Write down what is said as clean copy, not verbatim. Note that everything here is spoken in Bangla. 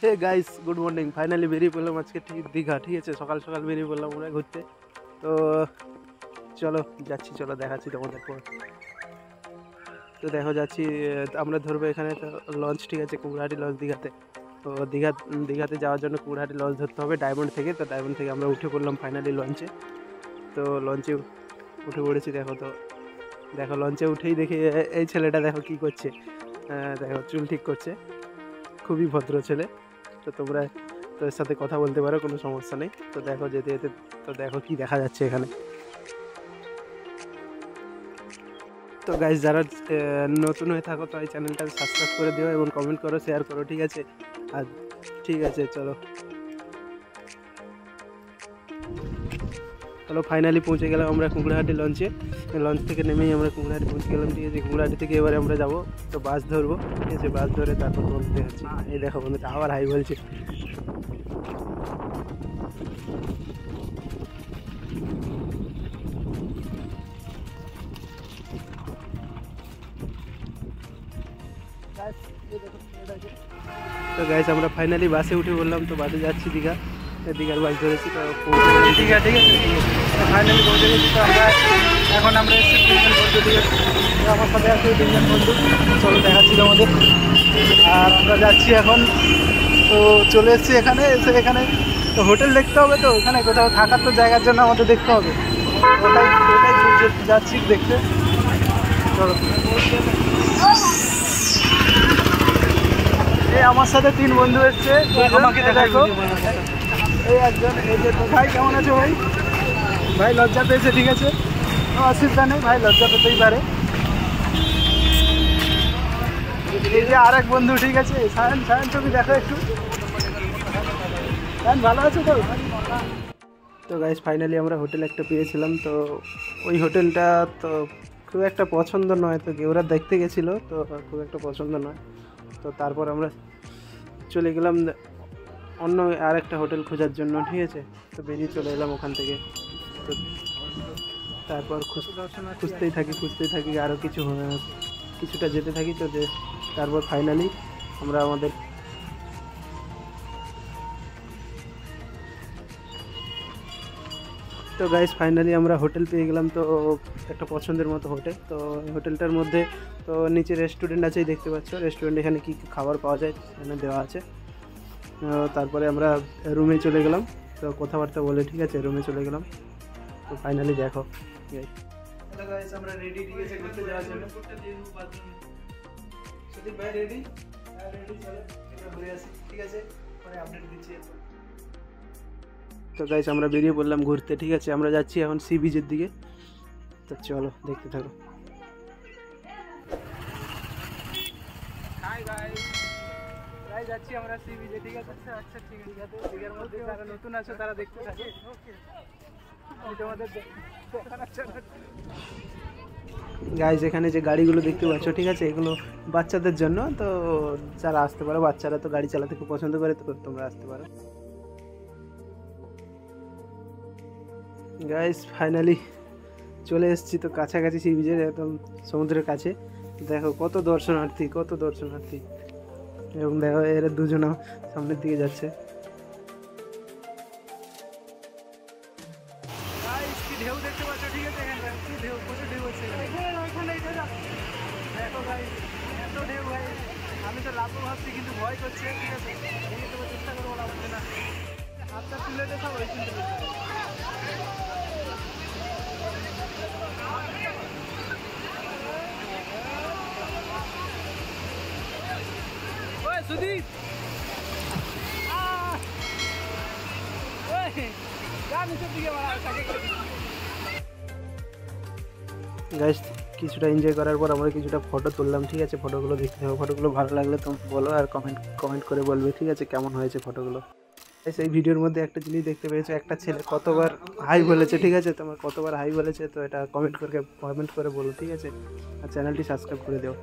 হে গাইস, গুড মর্নিং। ফাইনালি বেরিয়ে পড়লাম আজকে দীঘা। ঠিক আছে, সকাল সকাল বেরিয়ে পড়লাম আমরা ঘুরতে। তো চলো যাচ্ছি, চলো দেখাচ্ছি তোমাদের পর। তো দেখো যাচ্ছি, আমরা ধরবো এখানে তো লঞ্চ। ঠিক আছে, কুমড়াহাটি লঞ্চ দীঘাতে। তো দীঘাতে যাওয়ার জন্য কুমড়াহাটি লঞ্চ ধরতে হবে ডায়মন্ড থেকে। তো ডায়মন্ড থেকে আমরা উঠে পড়লাম ফাইনালি লঞ্চে। তো লঞ্চে উঠে পড়েছি। দেখো তো, দেখো লঞ্চে উঠেই দেখি এই ছেলেটা দেখো কি করছে। দেখো চুল ঠিক করছে, খুবই ভদ্র ছেলে। তো তোমরা তোর সাথে কথা বলতে পারো, কোনো সমস্যা নেই। তো দেখো যেতে যেতে তো দেখো কি দেখা যাচ্ছে এখানে। তো গাইস, যারা নতুন হয়ে থাকো তো এই চ্যানেলটা সাবস্ক্রাইব করে দিও এবং কমেন্ট করো, শেয়ার করো। ঠিক আছে, আর ঠিক আছে চলো চলো ফাইনালি পৌঁছে গেলাম আমরা কুমড়াহাটি লঞ্চে। লঞ্চ থেকে নেমেই আমরা কুমড়াহাটি পৌঁছে গেলাম। ঠিক আছে, কুমড়াহাটি থেকে এবারে আমরা যাবো তো বাস ধরবো। ঠিক আছে, বাস ধরে তারপর বলতে যাচ্ছি। এই দেখো বন্ধুটা আবার হাই বলছে। তো গাইস, আমরা ফাইনালি বাসে উঠে বললাম, তো বাসে যাচ্ছি দীঘা। দীঘার বাস ধরেছি, তো পৌঁছে গেছি দীঘা। ঠিক আছে, ফাইনালি পৌঁছে গেছি। তো এখন আমরা এসেছি তিনজন বন্ধু। ঠিক আছে, তো আমার সাথে আছে তিনজন বন্ধু। চলো দেখাচ্ছি তোমাদের। আর আমরা যাচ্ছি এখন, তো চলে এসেছি এখানে। এসে এখানে তো হোটেল দেখতে হবে, তো এখানে কোথাও থাকার তো জায়গার জন্য আমাদের দেখতে হবে। ওটাই যাচ্ছি দেখতে। চলো, এই আমার সাথে তিন বন্ধু এসছে, আমাকে দেখো। এই একজন, এই যে ভাই কেমন আছো ভাই? ভাই লজ্জা পেয়েছে। ঠিক আছে, অসুবিধা নেই, ভাই লজ্জা পেতেই পারে। এই যে আরেক বন্ধু। ঠিক আছে, সায়ন, সায়ন তুমি দেখো একটু। সায়ন ভালো আছো তো? তো গাইস, ফাইনালি আমরা হোটেল একটা পেয়েছিলাম। তো ওই হোটেলটা তো খুব একটা পছন্দ নয়। তো ওরা দেখতে গেছিলো, তো খুব একটা পছন্দ নয়। তো তারপর আমরা চলে গেলাম অন্য আরেকটা হোটেল খোঁজার জন্য। ঠিক আছে, তো বেরিয়ে চলে এলাম ওখান থেকে। তো তারপর খুঁজতেই থাকি আরও কিছুটা যেতে থাকি। তো তারপর ফাইনালি আমরা আমাদের তো গাইস ফাইনালি আমরা হোটেল পেয়ে গেলাম। তো একটা পছন্দের মতো হোটেল। তো এই হোটেলটার মধ্যে তো নিচে রেস্টুরেন্ট আছেই, দেখতে পাচ্ছ রেস্টুরেন্ট। এখানে কী কী খাবার পাওয়া যায় এখানে দেওয়া আছে। তারপরে আমরা রুমে চলে গেলাম, তো কথাবার্তা বলে। ঠিক আছে, রুমে চলে গেলাম। তো ফাইনালি দেখো গাইস, আমরা রেডি। ঠিক আছে, ঘুরতে যাওয়ার জন্য। সুদীপ ভাই রেডি? হ্যাঁ রেডি, চলো এটা ঘুরে আসি। ঠিক আছে, পরে আপডেট দিচ্ছি। তো গাইস, আমরা বেরিয়ে পড়লাম ঘুরতে। ঠিক আছে, আমরা যাচ্ছি এখন সি বিচের দিকে। তো চলো দেখতে থাকো। হাই গাইস, যাচ্ছি আমরা সি বিচে। ঠিক আছে, আচ্ছা ঠিক আছে। দীঘার মধ্যে যারা নতুন আছে তারা দেখতে থাকে। তোমাদের গাইস, এখানে যে গাড়িগুলো দেখতে পাচ্ছ, ঠিক আছে, এগুলো বাচ্চাদের জন্য। তো যারা আসতে পারো, বাচ্চারা তো গাড়ি চালাতে খুব পছন্দ করে, তো তোমরা আসতে পারো। গাইস ফাইনালি চলে এসেছি তো কাছাকাছি, সি বিচের একদম সমুদ্রের কাছে। দেখো কত দর্শনার্থী। এবং দেখো এরা দুজনা সামনের দিকে যাচ্ছে। ঢেউ দেখতে পাচ্ছ? ঠিক আছে, ঢেউ, প্রচুর ঢেউ হচ্ছে দেখো গাইস, এত ঢেউ ভাই। আমি তো লাভও ভাবছি, কিন্তু ভয় করছে। ঠিক আছে, চেষ্টা করবো লাভাতে না। হাতটা তুলে দেখা ওই কিন্তু সুদীপ গাইস, কিছুটা এনজয় করার পর আমরা কিছুটা ফটো তুললাম। ঠিক আছে, ফটোগুলো দেখতে হবে। ফটোগুলো ভালো লাগলে তুমি বলো, আর কমেন্ট করে বলবে। ঠিক আছে, কেমন হয়েছে ফটোগুলো। এই ভিডিওর মধ্যে একটা জিনিস দেখতে পেয়েছো, একটা ছেলে কতবার হাই বলেছে। ঠিক আছে, তোমার কতবার হাই বলেছে, তো এটা কমেন্ট করে বলো। ঠিক আছে, আর চ্যানেলটি সাবস্ক্রাইব করে দিও।